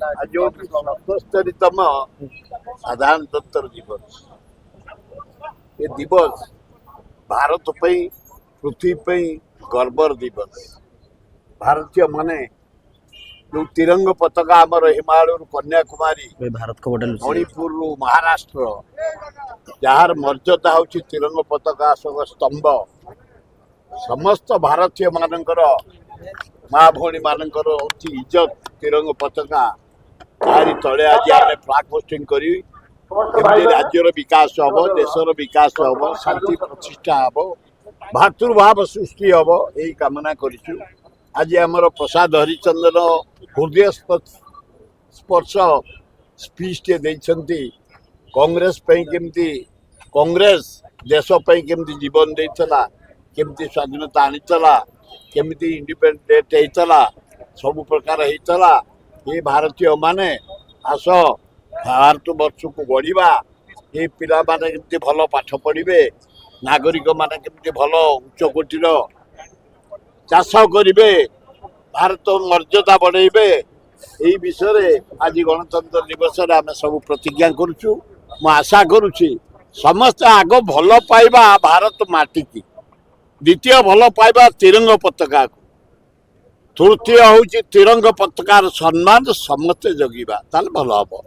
आज होती 77तम साधारणतंत्र दिवस। ये दिवस भारत पई पृथ्वी पई गर्वर दिवस। भारतीय माने जो तिरंग पताका आमर हिमालय कन्याकुमारी भारत को बदल मणिपुर महाराष्ट्र जार मर्यादा हूँ तिरंग पताका अशोक स्तंभ समस्त भारतीय मानकर माँ भौणी मानकर हूँ इज्जत तिरंग पताका तारी तले आज आम फ्लाग पोस्टिंग करी राज्यर विकास हम देशर विकास हम शांति प्रतिष्ठा हम भातृभाव सृष्टि हम यही कामना करूँ। आज आमर प्रसाद हरिचंदन हृदय स्पर्श स्पीच टे देइछंती कांग्रेस पई केमती कांग्रेस देश पई केमती जीवन देइछला केमती स्वाधीनता आनीचला केमती इंडिपेंडेंट हेतला सब प्रकार हेतला ये भारतीय माने आस भारत वर्ष को गढ़ा ये पिला माने केमती भल पाठ पढ़े नागरिक माने केमती भल उच्च कोटीर चाष करिवे भारत मर्यादा बढ़ेबे यही विषय आज गणतंत्र दिवस आम सब प्रतिज्ञा करुचु। मु आशा करुच्ची समस्त आग भल पाइबा भारत माटी की द्वितीय भल पाइबा तिरंग पताका को तृतीय हूँ तिरंग पताकार सम्मान समस्ते जगिबा ताल भल हम।